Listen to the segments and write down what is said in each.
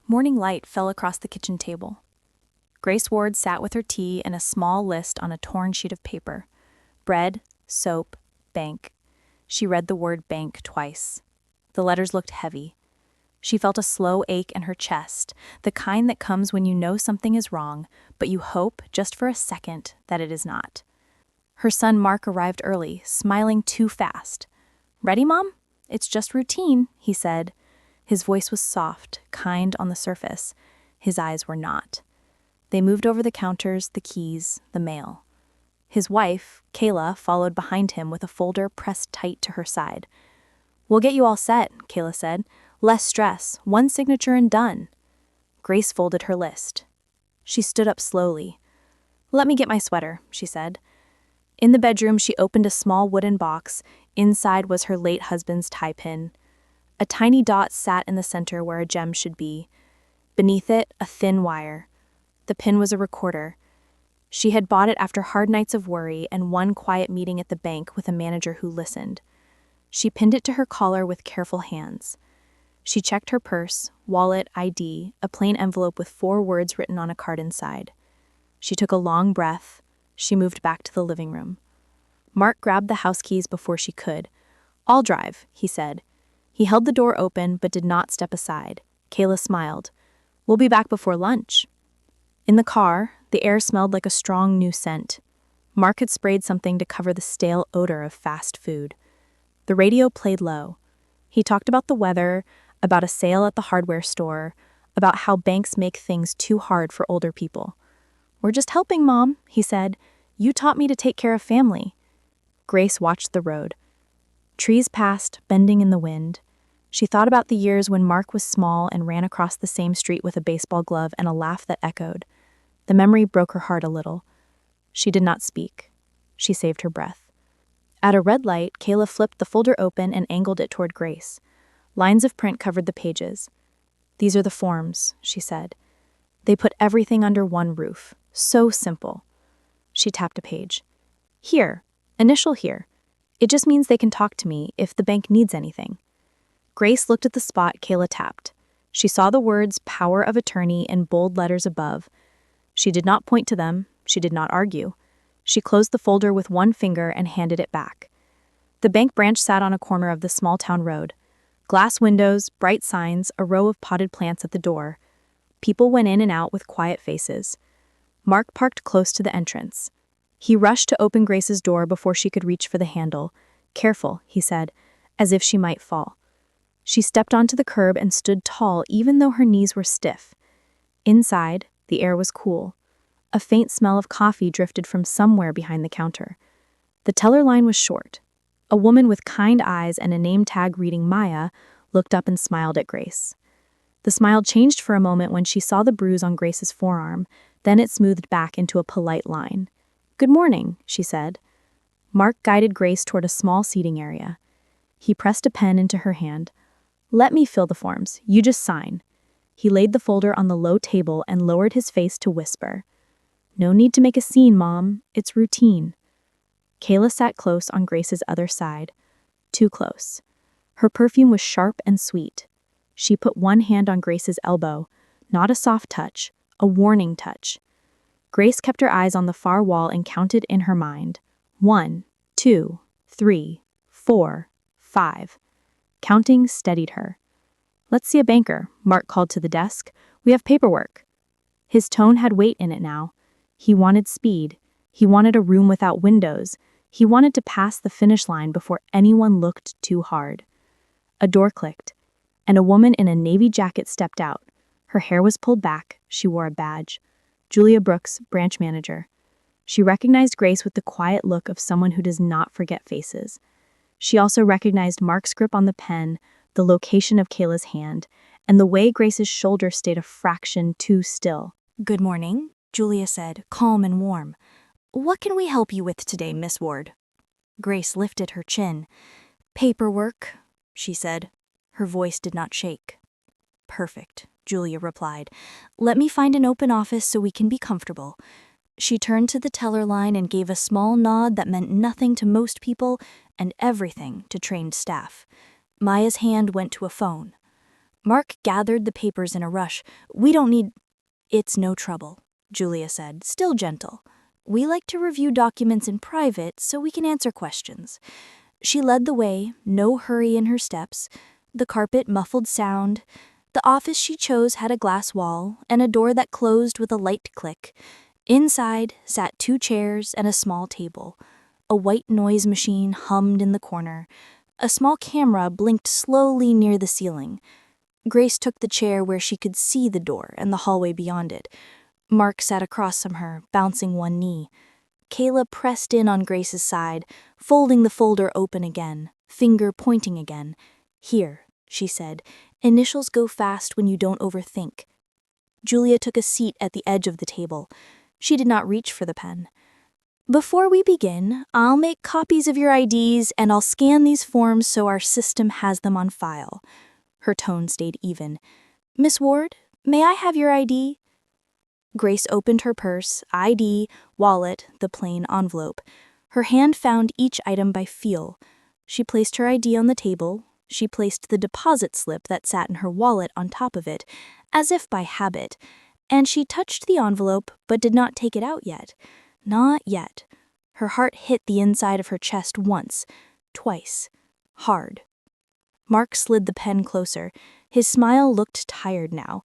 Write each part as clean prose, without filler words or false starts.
Morning light fell across the kitchen table. Grace Ward sat with her tea and a small list on a torn sheet of paper. Bread, soap, bank. She read the word bank twice. The letters looked heavy. She felt a slow ache in her chest, the kind that comes when you know something is wrong, but you hope, just for a second, that it is not. Her son Mark arrived early, smiling too fast. "Ready, Mom? It's just routine," he said. His voice was soft, kind on the surface. His eyes were not. They moved over the counters, the keys, the mail. His wife, Kayla, followed behind him with a folder pressed tight to her side. "We'll get you all set," Kayla said. "Less stress, one signature and done." Grace folded her list. She stood up slowly. "Let me get my sweater," she said. In the bedroom, she opened a small wooden box. Inside was her late husband's tie pin. A tiny dot sat in the center where a gem should be. Beneath it, a thin wire. The pin was a recorder. She had bought it after hard nights of worry and one quiet meeting at the bank with a manager who listened. She pinned it to her collar with careful hands. She checked her purse, wallet, ID, a plain envelope with 4 words written on a card inside. She took a long breath. She moved back to the living room. Mark grabbed the house keys before she could. "I'll drive," he said. He held the door open but did not step aside. Kayla smiled. "We'll be back before lunch." In the car, the air smelled like a strong new scent. Mark had sprayed something to cover the stale odor of fast food. The radio played low. He talked about the weather, about a sale at the hardware store, about how banks make things too hard for older people. "We're just helping, Mom," he said. "You taught me to take care of family." Grace watched the road. Trees passed, bending in the wind. She thought about the years when Mark was small and ran across the same street with a baseball glove and a laugh that echoed. The memory broke her heart a little. She did not speak. She saved her breath. At a red light, Kayla flipped the folder open and angled it toward Grace. Lines of print covered the pages. "These are the forms," she said. "They put everything under one roof. So simple." She tapped a page. "Here. Initial here. It just means they can talk to me if the bank needs anything." Grace looked at the spot Kayla tapped. She saw the words "Power of Attorney" in bold letters above. She did not point to them. She did not argue. She closed the folder with one finger and handed it back. The bank branch sat on a corner of the small town road. Glass windows, bright signs, a row of potted plants at the door. People went in and out with quiet faces. Mark parked close to the entrance. He rushed to open Grace's door before she could reach for the handle. "Careful," he said, as if she might fall. She stepped onto the curb and stood tall even though her knees were stiff. Inside, the air was cool. A faint smell of coffee drifted from somewhere behind the counter. The teller line was short. A woman with kind eyes and a name tag reading Maya looked up and smiled at Grace. The smile changed for a moment when she saw the bruise on Grace's forearm, then it smoothed back into a polite line. "Good morning," she said. Mark guided Grace toward a small seating area. He pressed a pen into her hand. "Let me fill the forms. You just sign." He laid the folder on the low table and lowered his face to whisper. "No need to make a scene, Mom. It's routine." Kayla sat close on Grace's other side. Too close. Her perfume was sharp and sweet. She put one hand on Grace's elbow, not a soft touch, a warning touch. Grace kept her eyes on the far wall and counted in her mind. 1, 2, 3, 4, 5. Counting steadied her. "Let's see a banker," Mark called to the desk. "We have paperwork." His tone had weight in it now. He wanted speed. He wanted a room without windows. He wanted to pass the finish line before anyone looked too hard. A door clicked, and a woman in a navy jacket stepped out. Her hair was pulled back. She wore a badge. Julia Brooks, branch manager. She recognized Grace with the quiet look of someone who does not forget faces. She also recognized Mark's grip on the pen, the location of Kayla's hand, and the way Grace's shoulder stayed a fraction too still. "Good morning," Julia said, calm and warm. "What can we help you with today, Miss Ward?" Grace lifted her chin. "Paperwork," she said. Her voice did not shake. "Perfect," Julia replied. "Let me find an open office so we can be comfortable." She turned to the teller line and gave a small nod that meant nothing to most people and everything to trained staff. Maya's hand went to a phone. Mark gathered the papers in a rush. We don't need. It's no trouble, Julia said, still gentle. We like to review documents in private so we can answer questions. She led the way, no hurry in her steps. The carpet muffled sound. The office she chose had a glass wall and a door that closed with a light click. Inside sat 2 chairs and a small table. A white noise machine hummed in the corner. A small camera blinked slowly near the ceiling. Grace took the chair where she could see the door and the hallway beyond it. Mark sat across from her, bouncing one knee. Kayla pressed in on Grace's side, folding the folder open again, finger pointing again. Here, she said, initials go fast when you don't overthink. Julia took a seat at the edge of the table. She did not reach for the pen. Before we begin, I'll make copies of your IDs and I'll scan these forms so our system has them on file. Her tone stayed even. Miss Ward, may I have your ID? Grace opened her purse, ID, wallet, the plain envelope. Her hand found each item by feel. She placed her ID on the table. She placed the deposit slip that sat in her wallet on top of it, as if by habit, and she touched the envelope but did not take it out yet. Not yet. Her heart hit the inside of her chest once, twice, hard. Mark slid the pen closer. His smile looked tired now.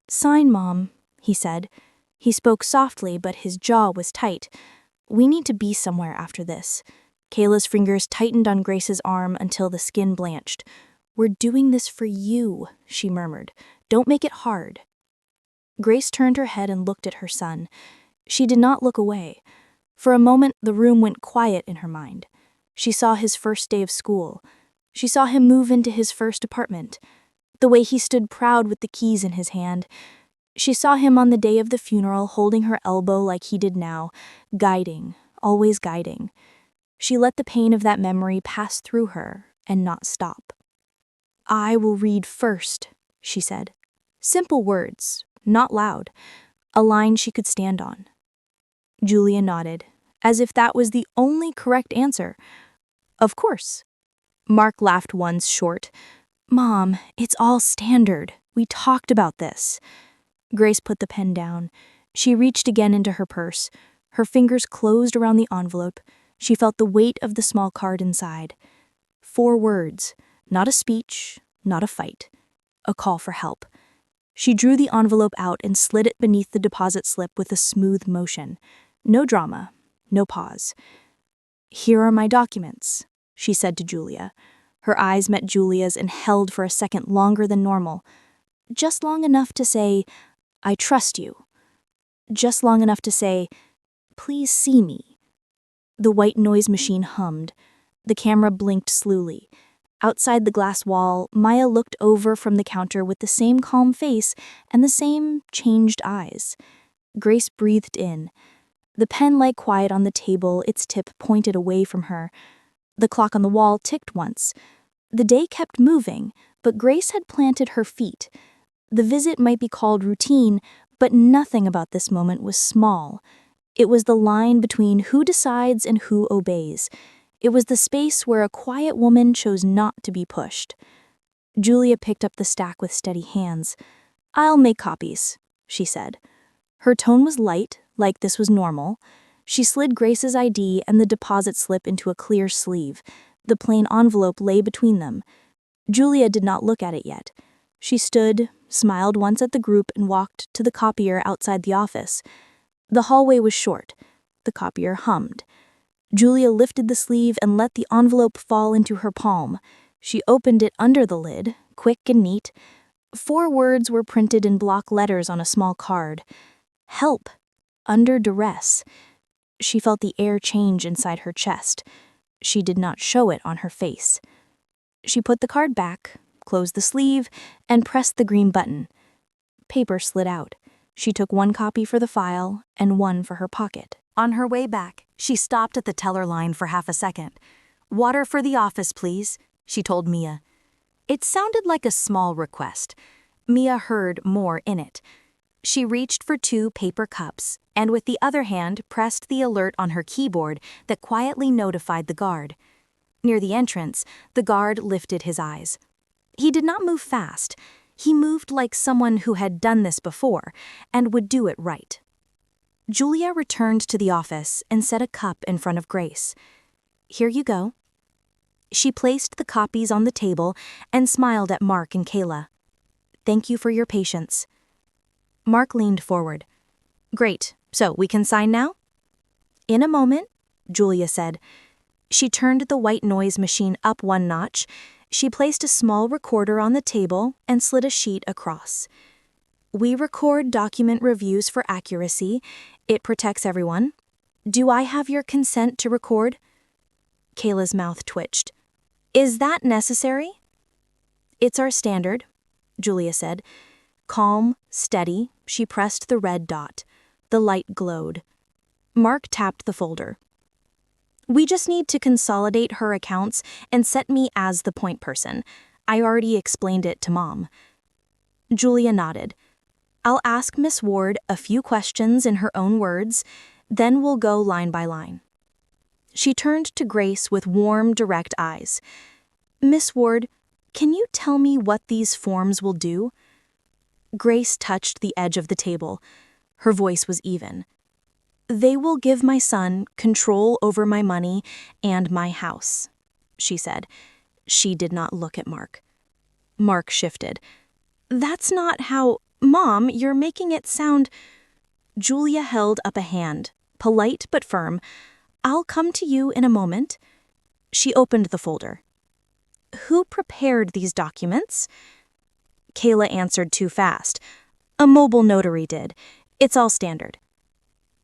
Sign, Mom, he said. He spoke softly, but his jaw was tight. We need to be somewhere after this. Kayla's fingers tightened on Grace's arm until the skin blanched. We're doing this for you, she murmured. Don't make it hard. Grace turned her head and looked at her son. She did not look away. For a moment, the room went quiet in her mind. She saw his first day of school. She saw him move into his first apartment. The way he stood proud with the keys in his hand. She saw him on the day of the funeral holding her elbow like he did now, guiding, always guiding. She let the pain of that memory pass through her and not stop. I will read first, she said. Simple words, not loud. A line she could stand on. Julia nodded, as if that was the only correct answer. Of course. Mark laughed once short. Mom, it's all standard. We talked about this. Grace put the pen down. She reached again into her purse. Her fingers closed around the envelope. She felt the weight of the small card inside. 4 words, not a speech, not a fight. A call for help. She drew the envelope out and slid it beneath the deposit slip with a smooth motion. No drama, no pause. Here are my documents, she said to Julia. Her eyes met Julia's and held for a second longer than normal. Just long enough to say, I trust you. Just long enough to say, please see me. The white noise machine hummed. The camera blinked slowly. Outside the glass wall, Maya looked over from the counter with the same calm face and the same changed eyes. Grace breathed in. The pen lay quiet on the table, its tip pointed away from her. The clock on the wall ticked once. The day kept moving, but Grace had planted her feet. The visit might be called routine, but nothing about this moment was small. It was the line between who decides and who obeys. It was the space where a quiet woman chose not to be pushed. Julia picked up the stack with steady hands. I'll make copies, she said. Her tone was light, like this was normal. She slid Grace's ID and the deposit slip into a clear sleeve. The plain envelope lay between them. Julia did not look at it yet. She stood, smiled once at the group, and walked to the copier outside the office. The hallway was short. The copier hummed. Julia lifted the sleeve and let the envelope fall into her palm. She opened it under the lid, quick and neat. 4 words were printed in block letters on a small card. Help. Under duress. She felt the air change inside her chest. She did not show it on her face. She put the card back, closed the sleeve, and pressed the green button. Paper slid out. She took 1 copy for the file and 1 for her pocket. On her way back, she stopped at the teller line for half a second. Water for the office, please, she told Mia. It sounded like a small request. Mia heard more in it. She reached for 2 paper cups, and with the other hand pressed the alert on her keyboard that quietly notified the guard. Near the entrance, the guard lifted his eyes. He did not move fast. He moved like someone who had done this before and would do it right. Julia returned to the office and set a cup in front of Grace. "Here you go." She placed the copies on the table and smiled at Mark and Kayla. "Thank you for your patience." Mark leaned forward. "Great, so we can sign now?" "In a moment," Julia said. She turned the white noise machine up one notch. She placed a small recorder on the table and slid a sheet across. "We record document reviews for accuracy. It protects everyone. Do I have your consent to record?" Kayla's mouth twitched. "Is that necessary?" "It's our standard," Julia said. Calm, steady, she pressed the red dot. The light glowed. Mark tapped the folder. "We just need to consolidate her accounts and set me as the point person. I already explained it to Mom." Julia nodded. "I'll ask Miss Ward a few questions in her own words, then we'll go line by line." She turned to Grace with warm, direct eyes. "Miss Ward, can you tell me what these forms will do?" Grace touched the edge of the table. Her voice was even. "They will give my son control over my money and my house," she said. She did not look at Mark. Mark shifted. "That's not how— Mom, you're making it sound—" Julia held up a hand, polite but firm. "I'll come to you in a moment." She opened the folder. "Who prepared these documents?" Kayla answered too fast. "A mobile notary did. It's all standard."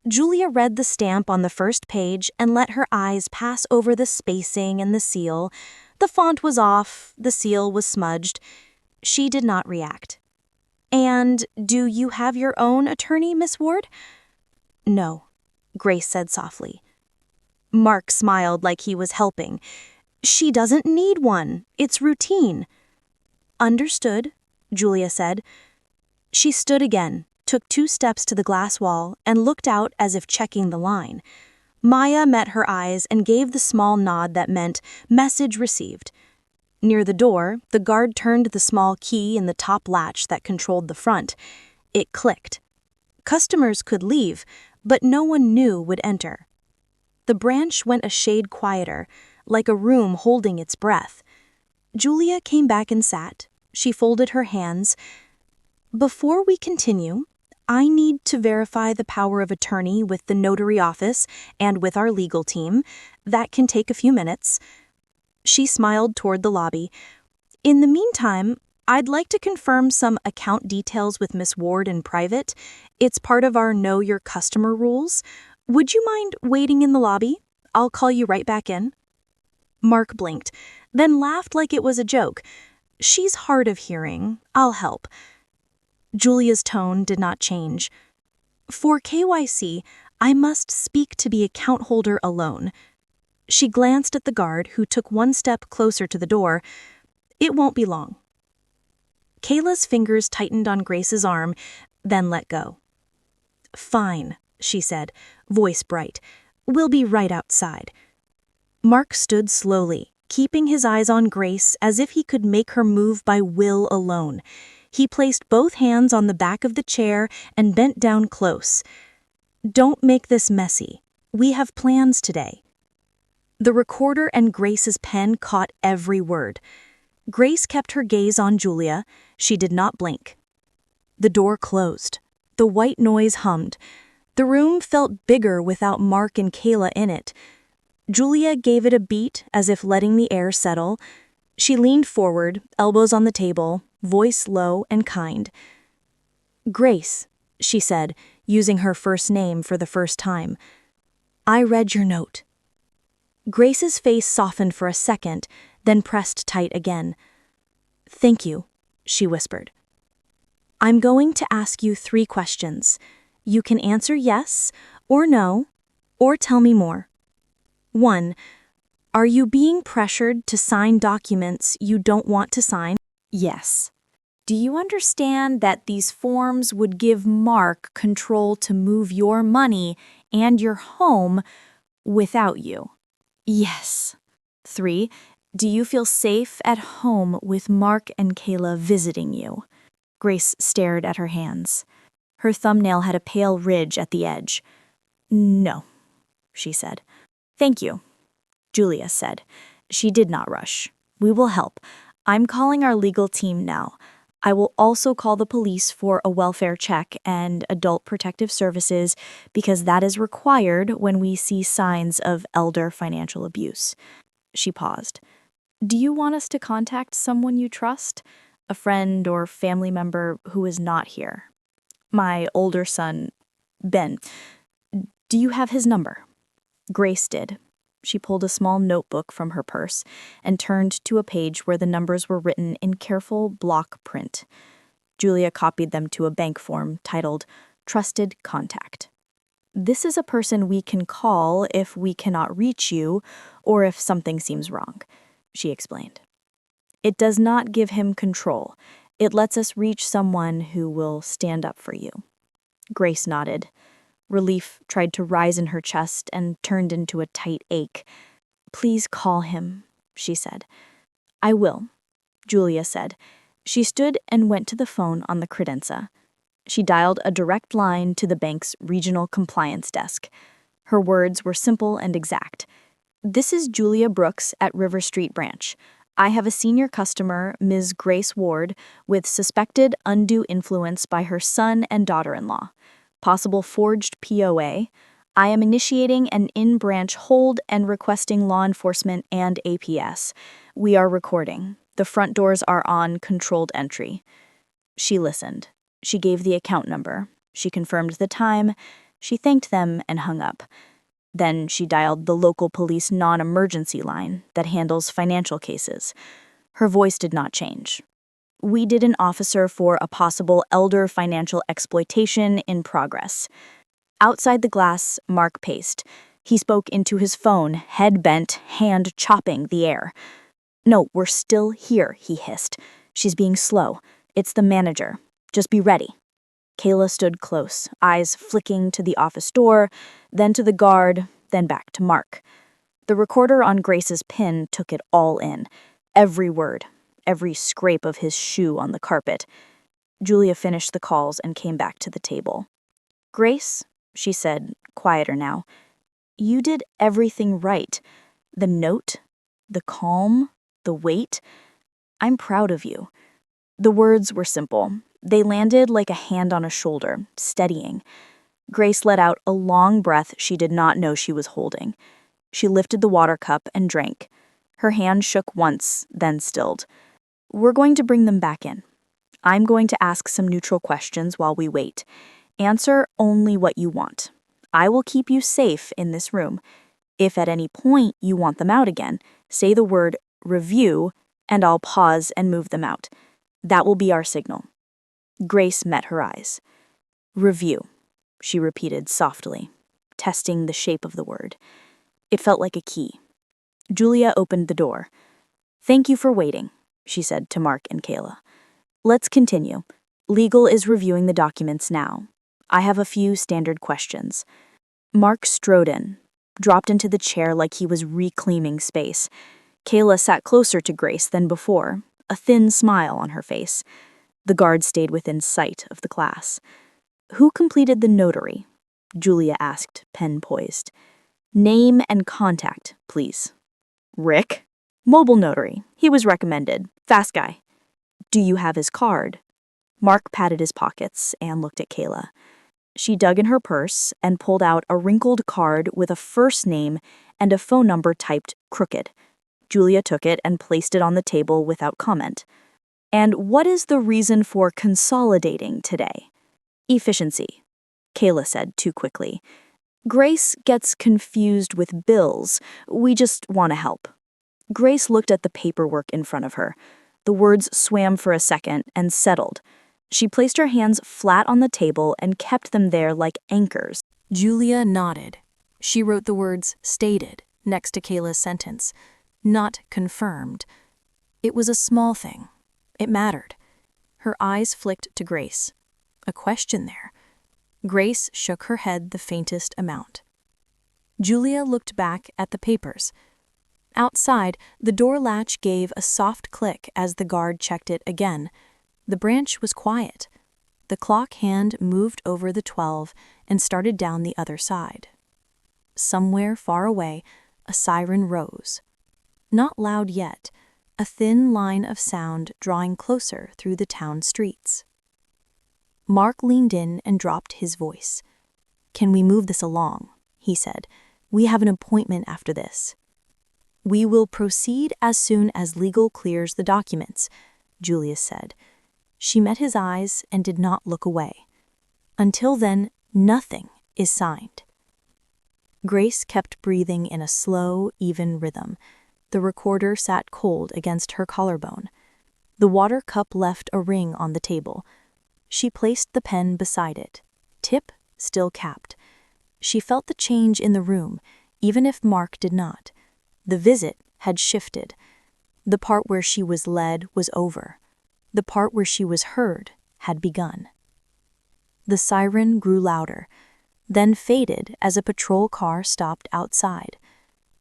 Julia read the stamp on the first page and let her eyes pass over the spacing and the seal. The font was off, the seal was smudged. She did not react. "And do you have your own attorney, Miss Ward?" "No," Grace said softly. Mark smiled like he was helping. "She doesn't need one. It's routine." "Understood," Julia said. She stood again, took 2 steps to the glass wall, and looked out as if checking the line. Maya met her eyes and gave the small nod that meant message received. Near the door, the guard turned the small key in the top latch that controlled the front. It clicked. Customers could leave, but no one new would enter. The branch went a shade quieter, like a room holding its breath. Julia came back and sat. She folded her hands. "Before we continue, I need to verify the power of attorney with the notary office and with our legal team. That can take a few minutes." She smiled toward the lobby. "In the meantime, I'd like to confirm some account details with Miss Ward in private. It's part of our Know Your Customer rules. Would you mind waiting in the lobby? I'll call you right back in." Mark blinked, then laughed like it was a joke. "She's hard of hearing. I'll help." Julia's tone did not change. "For KYC, I must speak to the account holder alone." She glanced at the guard, who took 1 step closer to the door. "It won't be long." Kayla's fingers tightened on Grace's arm, then let go. "Fine," she said, voice bright. "We'll be right outside." Mark stood slowly, keeping his eyes on Grace as if he could make her move by will alone. He placed both hands on the back of the chair and bent down close. "Don't make this messy. We have plans today." The recorder and Grace's pen caught every word. Grace kept her gaze on Julia. She did not blink. The door closed. The white noise hummed. The room felt bigger without Mark and Kayla in it. Julia gave it a beat as if letting the air settle. She leaned forward, elbows on the table, voice low and kind. "Grace," she said, using her first name for the first time. "I read your note." Grace's face softened for a second, then pressed tight again. "Thank you," she whispered. "I'm going to ask you 3 questions. You can answer yes or no, or tell me more. 1. Are you being pressured to sign documents you don't want to sign?" Yes. Do you understand that these forms would give Mark control to move your money and your home without you? Yes. 3. Do you feel safe at home with Mark and Kayla visiting you? Grace stared at her hands. Her thumbnail had a pale ridge at the edge. "No," she said. "Thank you," Julia said. She did not rush. "We will help. I'm calling our legal team now. I will also call the police for a welfare check and adult protective services because that is required when we see signs of elder financial abuse." She paused. "Do you want us to contact someone you trust? A friend or family member who is not here?" "My older son, Ben. Do you have his number?" Grace did. She pulled a small notebook from her purse and turned to a page where the numbers were written in careful block print. Julia copied them to a bank form titled Trusted Contact. "This is a person we can call if we cannot reach you or if something seems wrong," she explained. "It does not give him control. It lets us reach someone who will stand up for you." Grace nodded. Relief tried to rise in her chest and turned into a tight ache. "Please call him," she said. "I will," Julia said. She stood and went to the phone on the credenza. She dialed a direct line to the bank's regional compliance desk. Her words were simple and exact. "This is Julia Brooks at River Street Branch. I have a senior customer, Ms. Grace Ward, with suspected undue influence by her son and daughter-in-law. Possible forged POA. I am initiating an in-branch hold and requesting law enforcement and APS. We are recording. The front doors are on controlled entry." She listened. She gave the account number. She confirmed the time. She thanked them and hung up. Then she dialed the local police non-emergency line that handles financial cases. Her voice did not change. "We did an officer for a possible elder financial exploitation in progress." Outside the glass, Mark paced. He spoke into his phone, head bent, hand chopping the air. "No, we're still here," he hissed. "She's being slow. It's the manager. Just be ready." Kayla stood close, eyes flicking to the office door, then to the guard, then back to Mark. The recorder on Grace's pin took it all in. Every word. Every scrape of his shoe on the carpet. Julia finished the calls and came back to the table. "Grace," she said, quieter now, "you did everything right. The note, the calm, the weight. I'm proud of you." The words were simple. They landed like a hand on a shoulder, steadying. Grace let out a long breath she did not know she was holding. She lifted the water cup and drank. Her hand shook once, then stilled. "We're going to bring them back in. I'm going to ask some neutral questions while we wait. Answer only what you want. I will keep you safe in this room. If at any point you want them out again, say the word review, and I'll pause and move them out. That will be our signal." Grace met her eyes. "Review," she repeated softly, testing the shape of the word. It felt like a key. Julia opened the door. "Thank you for waiting," she said to Mark and Kayla. "Let's continue. Legal is reviewing the documents now. I have a few standard questions." Mark strode in, dropped into the chair like he was reclaiming space. Kayla sat closer to Grace than before, a thin smile on her face. The guard stayed within sight of the class. "Who completed the notary?" Julia asked, pen poised. "Name and contact, please." "Rick. Mobile notary. He was recommended. Fast guy." "Do you have his card?" Mark patted his pockets and looked at Kayla. She dug in her purse and pulled out a wrinkled card with a first name and a phone number typed crooked. Julia took it and placed it on the table without comment. "And what is the reason for consolidating today?" "Efficiency," Kayla said too quickly. "Grace gets confused with bills. We just want to help." Grace looked at the paperwork in front of her. The words swam for a second and settled. She placed her hands flat on the table and kept them there like anchors. Julia nodded. She wrote the words stated next to Kayla's sentence. Not confirmed. It was a small thing. It mattered. Her eyes flicked to Grace. A question there. Grace shook her head the faintest amount. Julia looked back at the papers. Outside, the door latch gave a soft click as the guard checked it again. The branch was quiet. The clock hand moved over the 12 and started down the other side. Somewhere far away, a siren rose. Not loud yet, a thin line of sound drawing closer through the town streets. Mark leaned in and dropped his voice. "Can we move this along?" he said. "We have an appointment after this." "We will proceed as soon as legal clears the documents," Julius said. She met his eyes and did not look away. "Until then, nothing is signed." Grace kept breathing in a slow, even rhythm. The recorder sat cold against her collarbone. The water cup left a ring on the table. She placed the pen beside it. Tip still capped. She felt the change in the room, even if Mark did not. The visit had shifted. The part where she was led was over. The part where she was heard had begun. The siren grew louder, then faded as a patrol car stopped outside.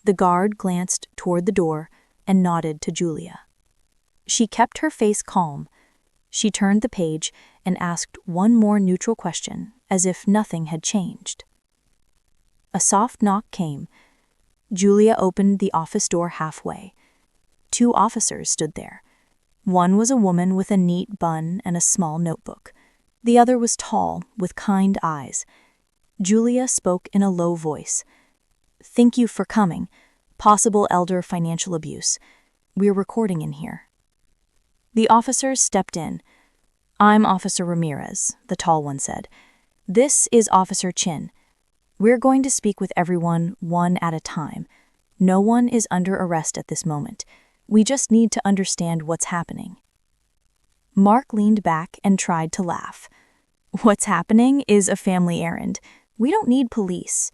The guard glanced toward the door and nodded to Julia. She kept her face calm. She turned the page and asked one more neutral question, as if nothing had changed. A soft knock came. Julia opened the office door halfway. 2 officers stood there. One was a woman with a neat bun and a small notebook. The other was tall, with kind eyes. Julia spoke in a low voice. "Thank you for coming. Possible elder financial abuse. We're recording in here." The officers stepped in. "I'm Officer Ramirez," the tall one said. "This is Officer Chin. We're going to speak with everyone one at a time. No one is under arrest at this moment. We just need to understand what's happening." Mark leaned back and tried to laugh. "What's happening is a family errand. We don't need police."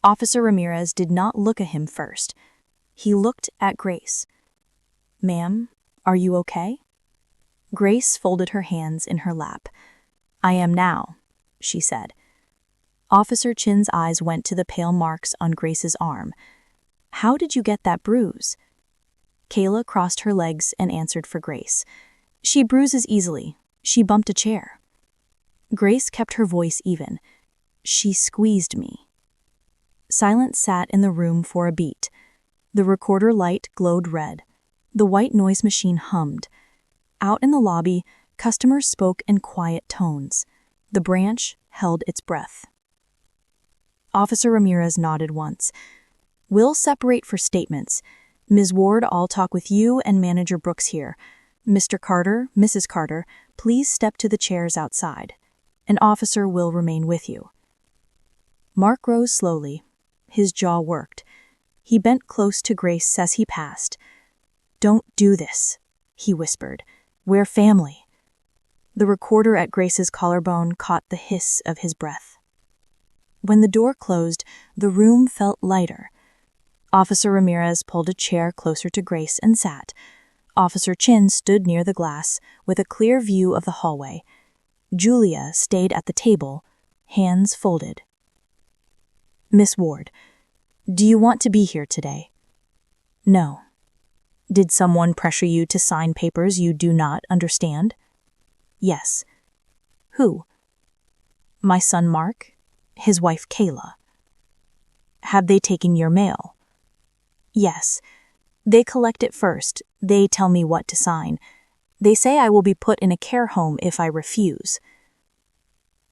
Officer Ramirez did not look at him first. He looked at Grace. "Ma'am, are you okay?" Grace folded her hands in her lap. "I am now," she said. Officer Chin's eyes went to the pale marks on Grace's arm. "How did you get that bruise?" Kayla crossed her legs and answered for Grace. "She bruises easily. She bumped a chair." Grace kept her voice even. "She squeezed me." Silence sat in the room for a beat. The recorder light glowed red. The white noise machine hummed. Out in the lobby, customers spoke in quiet tones. The branch held its breath. Officer Ramirez nodded once. "We'll separate for statements. Ms. Ward, I'll talk with you and Manager Brooks here. Mr. Carter, Mrs. Carter, please step to the chairs outside. An officer will remain with you." Mark rose slowly. His jaw worked. He bent close to Grace as he passed. "Don't do this," he whispered. "We're family." The recorder at Grace's collarbone caught the hiss of his breath. When the door closed, the room felt lighter. Officer Ramirez pulled a chair closer to Grace and sat. Officer Chin stood near the glass with a clear view of the hallway. Julia stayed at the table, hands folded. "Miss Ward, do you want to be here today?" "No." "Did someone pressure you to sign papers you do not understand?" "Yes." "Who?" "My son Mark, his wife Kayla." "Have they taken your mail?" "Yes. They collect it first. They tell me what to sign. They say I will be put in a care home if I refuse."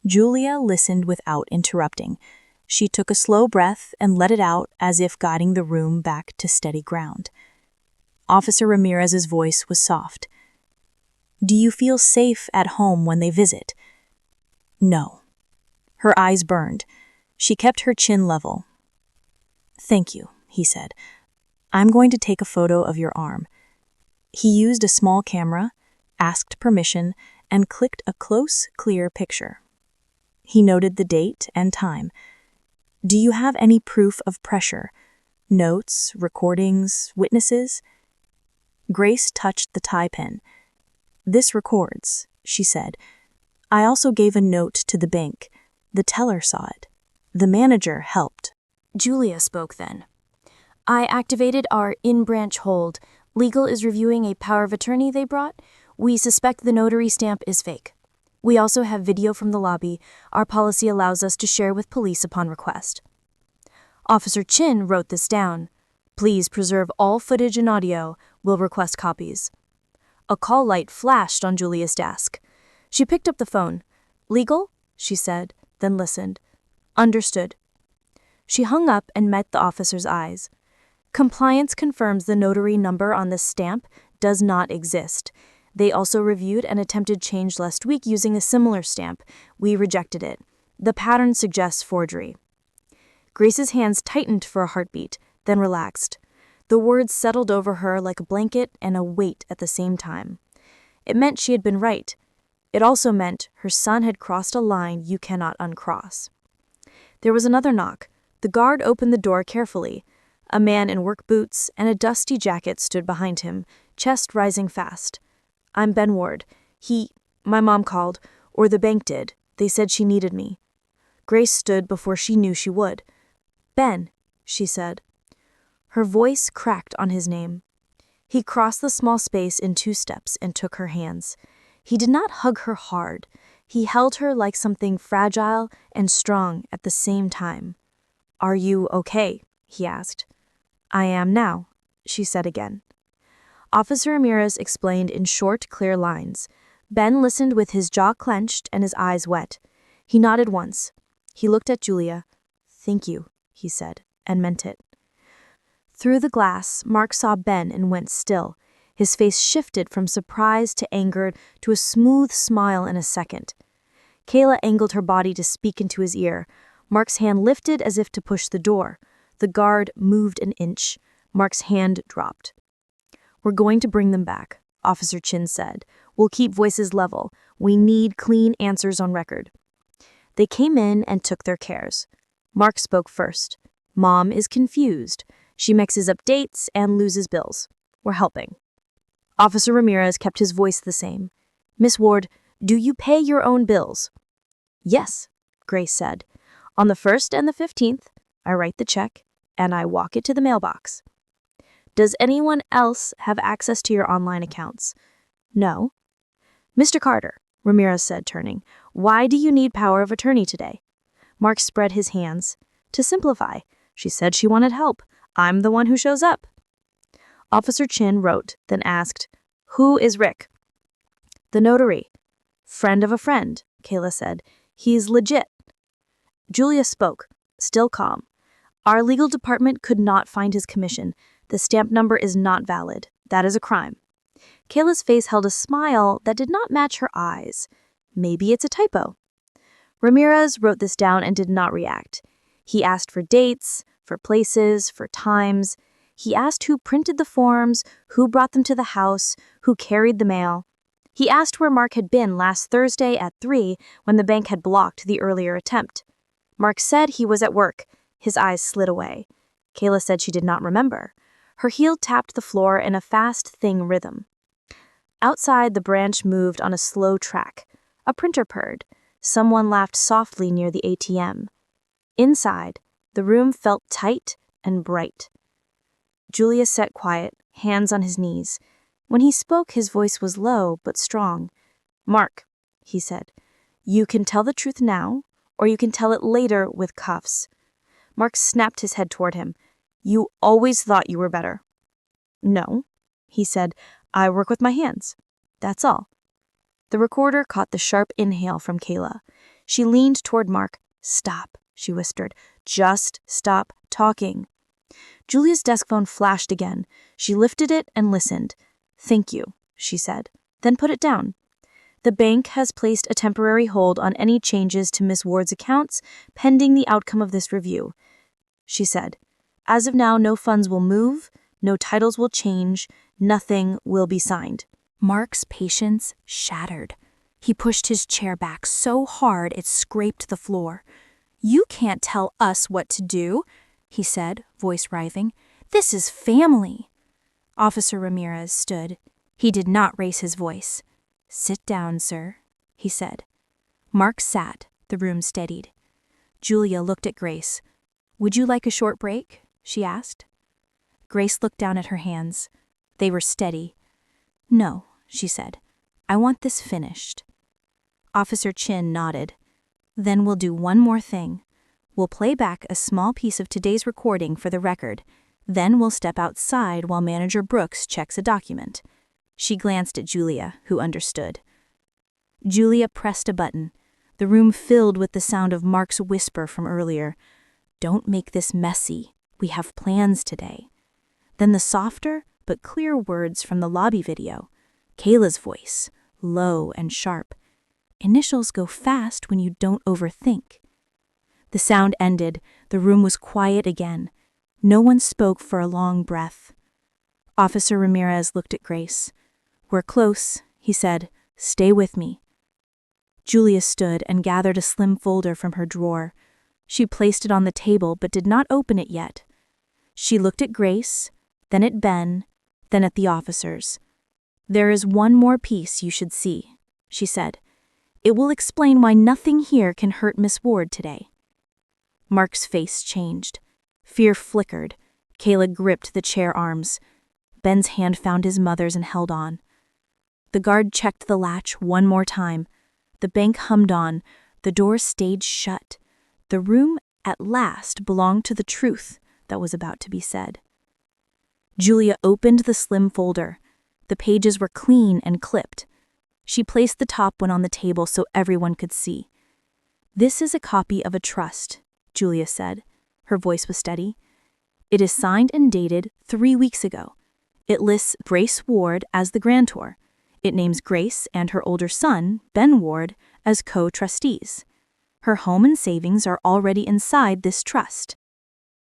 Julia listened without interrupting. She took a slow breath and let it out as if guiding the room back to steady ground. Officer Ramirez's voice was soft. "Do you feel safe at home when they visit?" "No." Her eyes burned. She kept her chin level. "Thank you," he said. "I'm going to take a photo of your arm." He used a small camera, asked permission, and clicked a close, clear picture. He noted the date and time. "Do you have any proof of pressure? Notes, recordings, witnesses?" Grace touched the tie pin. "This records," she said. "I also gave a note to the bank. The teller saw it. The manager helped." Julia spoke then. "I activated our in-branch hold. Legal is reviewing a power of attorney they brought. We suspect the notary stamp is fake. We also have video from the lobby. Our policy allows us to share with police upon request. Officer Chin wrote this down. Please preserve all footage and audio. We'll request copies. A call light flashed on Julia's desk. She picked up the phone. Legal? She said, then listened. Understood. She hung up and met the officer's eyes. Compliance confirms the notary number on this stamp does not exist. They also reviewed an attempted change last week using a similar stamp. We rejected it. The pattern suggests forgery. Grace's hands tightened for a heartbeat, then relaxed. The words settled over her like a blanket and a weight at the same time. It meant she had been right. It also meant her son had crossed a line you cannot uncross. There was another knock. The guard opened the door carefully. A man in work boots and a dusty jacket stood behind him, chest rising fast. I'm Ben Ward. My mom called, or the bank did. They said she needed me. Grace stood before she knew she would. Ben, she said. Her voice cracked on his name. He crossed the small space in 2 steps and took her hands. He did not hug her hard. He held her like something fragile and strong at the same time. Are you okay? He asked. I am now, she said again. Officer Ramirez explained in short, clear lines. Ben listened with his jaw clenched and his eyes wet. He nodded once. He looked at Julia. Thank you, he said, and meant it. Through the glass, Mark saw Ben and went still. His face shifted from surprise to anger to a smooth smile in a second. Kayla angled her body to speak into his ear. Mark's hand lifted as if to push the door. The guard moved an inch. Mark's hand dropped. We're going to bring them back, Officer Chin said. We'll keep voices level. We need clean answers on record. They came in and took their cares. Mark spoke first. Mom is confused. She mixes up dates and loses bills. We're helping. Officer Ramirez kept his voice the same. Miss Ward, do you pay your own bills? Yes, Grace said. On the 1st and the 15th, I write the check and I walk it to the mailbox. Does anyone else have access to your online accounts? No. Mr. Carter, Ramirez said, turning, why do you need power of attorney today? Mark spread his hands. To simplify. She said she wanted help. I'm the one who shows up. Officer Chin wrote, then asked, Who is Rick? The notary. Friend of a friend, Kayla said. He's legit. Julia spoke, still calm. Our legal department could not find his commission. The stamp number is not valid. That is a crime. Kayla's face held a smile that did not match her eyes. Maybe it's a typo. Ramirez wrote this down and did not react. He asked for dates, for places, for times. He asked who printed the forms, who brought them to the house, who carried the mail. He asked where Mark had been last Thursday at 3 when the bank had blocked the earlier attempt. Mark said he was at work. His eyes slid away. Kayla said she did not remember. Her heel tapped the floor in a fast, thing rhythm. Outside, the branch moved on a slow track. A printer purred. Someone laughed softly near the ATM. Inside, the room felt tight and bright. Julia sat quiet, hands on his knees. When he spoke, his voice was low but strong. Mark, he said, you can tell the truth now, or you can tell it later with cuffs. Mark snapped his head toward him. You always thought you were better. No, he said, I work with my hands. That's all. The recorder caught the sharp inhale from Kayla. She leaned toward Mark. Stop, she whispered. Just stop talking. Julia's desk phone flashed again. She lifted it and listened. Thank you, she said, then put it down. The bank has placed a temporary hold on any changes to Miss Ward's accounts pending the outcome of this review. She said, as of now, no funds will move, no titles will change, nothing will be signed. Mark's patience shattered. He pushed his chair back so hard it scraped the floor. You can't tell us what to do, he said, voice writhing. This is family. Officer Ramirez stood. He did not raise his voice. Sit down, sir, he said. Mark sat. The room steadied. Julia looked at Grace. Would you like a short break? She asked. Grace looked down at her hands. They were steady. No, she said. I want this finished. Officer Chin nodded. Then we'll do one more thing. We'll play back a small piece of today's recording for the record. Then we'll step outside while Manager Brooks checks a document. She glanced at Julia, who understood. Julia pressed a button. The room filled with the sound of Mark's whisper from earlier. Don't make this messy. We have plans today. Then the softer but clear words from the lobby video. Kayla's voice, low and sharp. Initials go fast when you don't overthink. The sound ended. The room was quiet again. No one spoke for a long breath. Officer Ramirez looked at Grace. We're close, he said. Stay with me. Julia stood and gathered a slim folder from her drawer. She placed it on the table but did not open it yet. She looked at Grace, then at Ben, then at the officers. There is one more piece you should see, she said. It will explain why nothing here can hurt Miss Ward today. Mark's face changed. Fear flickered. Kayla gripped the chair arms. Ben's hand found his mother's and held on. The guard checked the latch one more time. The bank hummed on. The door stayed shut. The room, at last, belonged to the truth that was about to be said. Julia opened the slim folder. The pages were clean and clipped. She placed the top one on the table so everyone could see. This is a copy of a trust, Julia said. Her voice was steady. It is signed and dated 3 weeks ago. It lists Grace Ward as the grantor. It names Grace and her older son, Ben Ward, as co-trustees. Her home and savings are already inside this trust.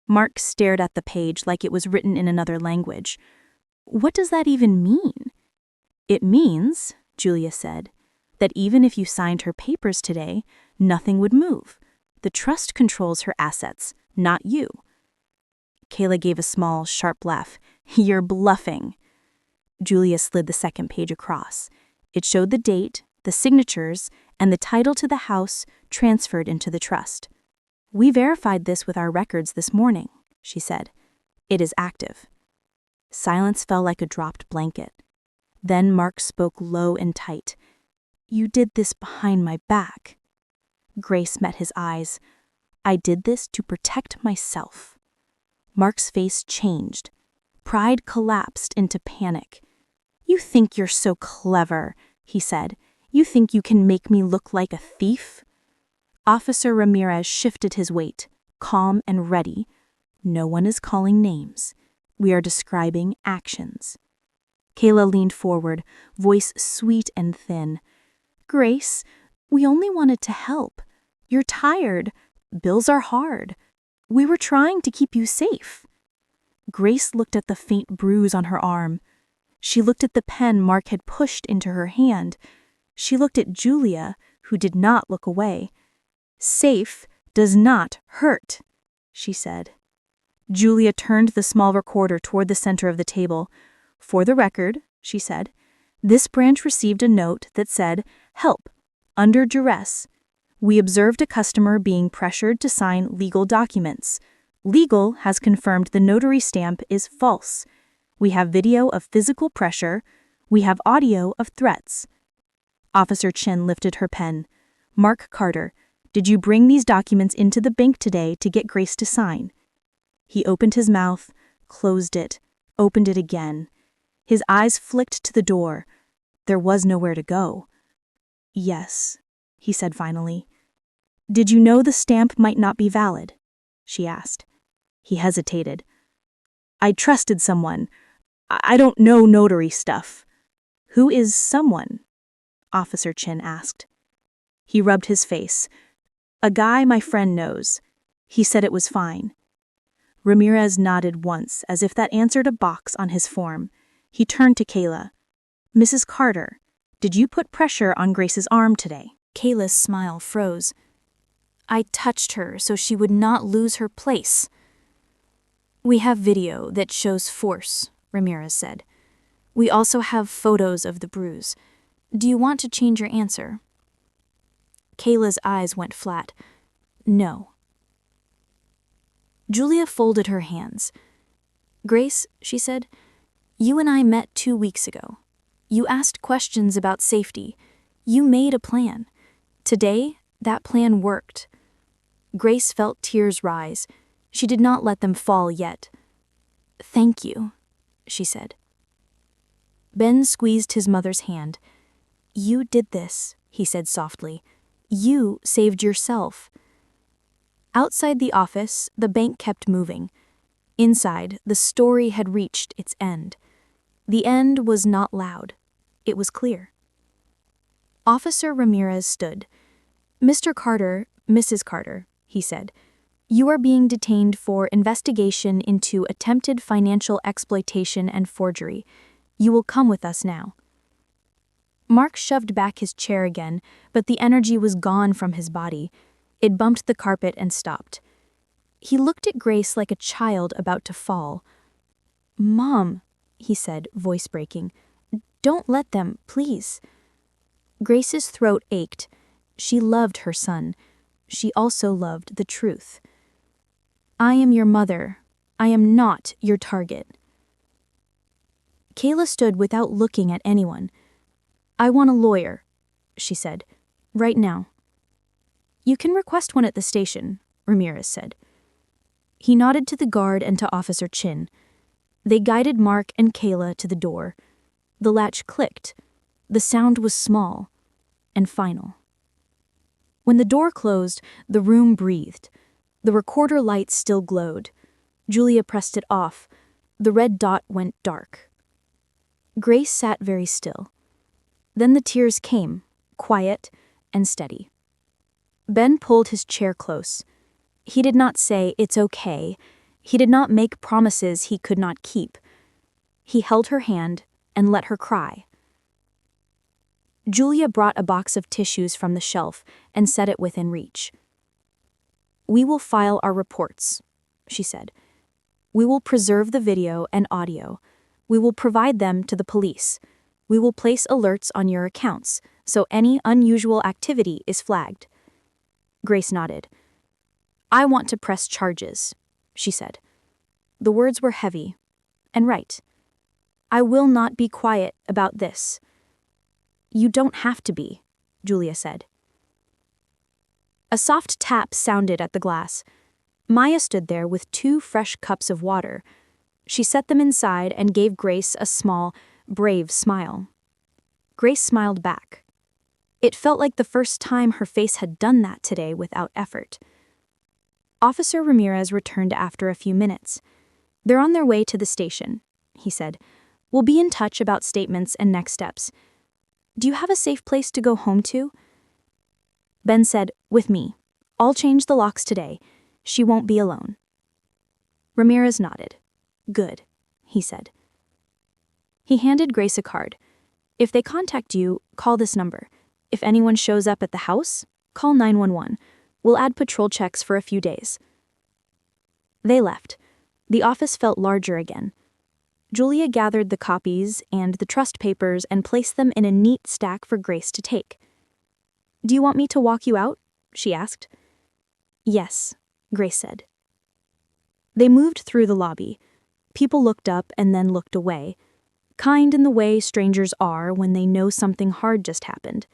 Mark stared at the page like it was written in another language. What does that even mean? It means, Julia said, that even if you signed her papers today, nothing would move. The trust controls her assets, not you. Kayla gave a small, sharp laugh. You're bluffing. Julia slid the second page across. It showed the date, the signatures, and the title to the house transferred into the trust. We verified this with our records this morning, she said. It is active. Silence fell like a dropped blanket. Then Mark spoke low and tight. You did this behind my back. Grace met his eyes. I did this to protect myself. Mark's face changed. Pride collapsed into panic. You think you're so clever, he said. You think you can make me look like a thief? Officer Ramirez shifted his weight, calm and ready. No one is calling names. We are describing actions. Kayla leaned forward, voice sweet and thin. Grace, we only wanted to help. You're tired. Bills are hard. We were trying to keep you safe. Grace looked at the faint bruise on her arm. She looked at the pen Mark had pushed into her hand. She looked at Julia, who did not look away. Safe does not hurt, she said. Julia turned the small recorder toward the center of the table. For the record, she said, this branch received a note that said, help, under duress. We observed a customer being pressured to sign legal documents. Legal has confirmed the notary stamp is false. We have video of physical pressure. We have audio of threats. Officer Chin lifted her pen. Mark Carter, did you bring these documents into the bank today to get Grace to sign? He opened his mouth, closed it, opened it again. His eyes flicked to the door. There was nowhere to go. Yes, he said finally. Did you know the stamp might not be valid? She asked. He hesitated. I trusted someone. I don't know notary stuff. Who is someone? Officer Chin asked. He rubbed his face. A guy my friend knows. He said it was fine. Ramirez nodded once, as if that answered a box on his form. He turned to Kayla. Mrs. Carter, did you put pressure on Grace's arm today? Kayla's smile froze. I touched her so she would not lose her place. We have video that shows force, Ramirez said. We also have photos of the bruise. Do you want to change your answer? Kayla's eyes went flat. No. Julia folded her hands. Grace, she said, you and I met 2 weeks ago. You asked questions about safety. You made a plan. Today, that plan worked. Grace felt tears rise. She did not let them fall yet. Thank you, she said. Ben squeezed his mother's hand. You did this, he said softly. You saved yourself. Outside the office, the bank kept moving. Inside, the story had reached its end. The end was not loud. It was clear. Officer Ramirez stood. Mr. Carter, Mrs. Carter, he said, you are being detained for investigation into attempted financial exploitation and forgery. You will come with us now. Mark shoved back his chair again, but the energy was gone from his body. It bumped the carpet and stopped. He looked at Grace like a child about to fall. Mom, he said, voice breaking, don't let them, please. Grace's throat ached. She loved her son. She also loved the truth. I am your mother. I am not your target. Kayla stood without looking at anyone. I want a lawyer, she said, right now. You can request one at the station, Ramirez said. He nodded to the guard and to Officer Chin. They guided Mark and Kayla to the door. The latch clicked. The sound was small and final. When the door closed, the room breathed. The recorder light still glowed. Julia pressed it off. The red dot went dark. Grace sat very still. Then the tears came, quiet and steady. Ben pulled his chair close. He did not say, it's okay. He did not make promises he could not keep. He held her hand and let her cry. Julia brought a box of tissues from the shelf and set it within reach. We will file our reports, she said. We will preserve the video and audio. We will provide them to the police. We will place alerts on your accounts, so any unusual activity is flagged. Grace nodded. I want to press charges, she said. The words were heavy and right. I will not be quiet about this. You don't have to be, Julia said. A soft tap sounded at the glass. Maya stood there with 2 fresh cups of water. She set them inside and gave Grace a small, brave smile. Grace smiled back. It felt like the first time her face had done that today without effort. Officer Ramirez returned after a few minutes. They're on their way to the station, he said. We'll be in touch about statements and next steps. Do you have a safe place to go home to? Ben said, with me. I'll change the locks today. She won't be alone. Ramirez nodded. Good, he said. He handed Grace a card. If they contact you, call this number. If anyone shows up at the house, call 911. We'll add patrol checks for a few days. They left. The office felt larger again. Julia gathered the copies and the trust papers and placed them in a neat stack for Grace to take. Do you want me to walk you out? She asked. Yes, Grace said. They moved through the lobby. People looked up and then looked away, kind in the way strangers are when they know something hard just happened.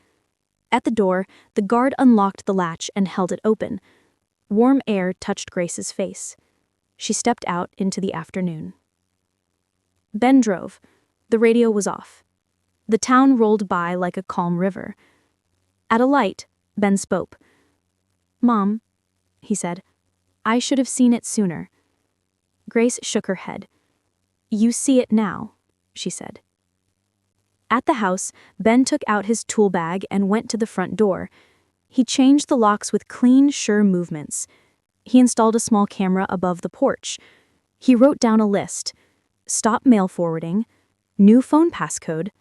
At the door, the guard unlocked the latch and held it open. Warm air touched Grace's face. She stepped out into the afternoon. Ben drove. The radio was off. The town rolled by like a calm river. At a light, Ben spoke. Mom, he said, I should have seen it sooner. Grace shook her head. You see it now, she said. At the house, Ben took out his tool bag and went to the front door. He changed the locks with clean, sure movements. He installed a small camera above the porch. He wrote down a list. Stop mail forwarding, new phone passcode,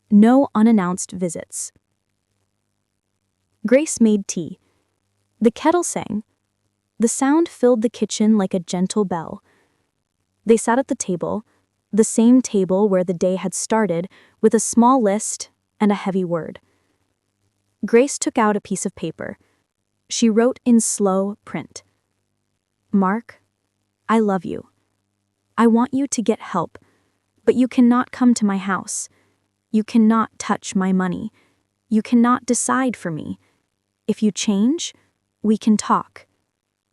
no unannounced visits. Grace made tea. The kettle sang. The sound filled the kitchen like a gentle bell. They sat at the table, the same table where the day had started, with a small list and a heavy word. Grace took out a piece of paper. She wrote in slow print. Mark, I love you. I want you to get help, but you cannot come to my house. You cannot touch my money. You cannot decide for me. If you change, we can talk.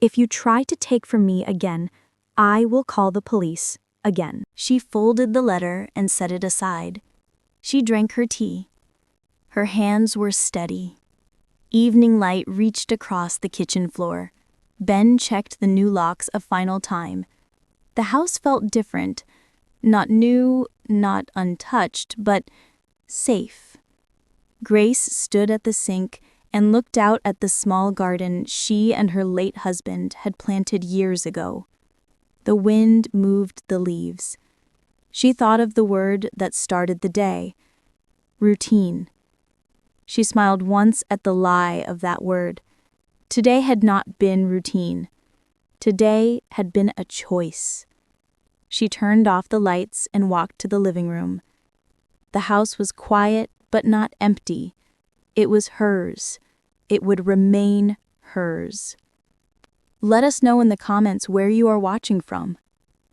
If you try to take from me again, I will call the police again." She folded the letter and set it aside. She drank her tea. Her hands were steady. Evening light reached across the kitchen floor. Ben checked the new locks a final time. The house felt different. Not new, not untouched, but safe. Grace stood at the sink and looked out at the small garden she and her late husband had planted years ago. The wind moved the leaves. She thought of the word that started the day: routine. She smiled once at the lie of that word. Today had not been routine. Today had been a choice. She turned off the lights and walked to the living room. The house was quiet but not empty. It was hers. It would remain hers. Let us know in the comments where you are watching from.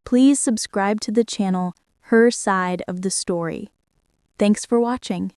Please subscribe to the channel Her Side of the Story. Thanks for watching.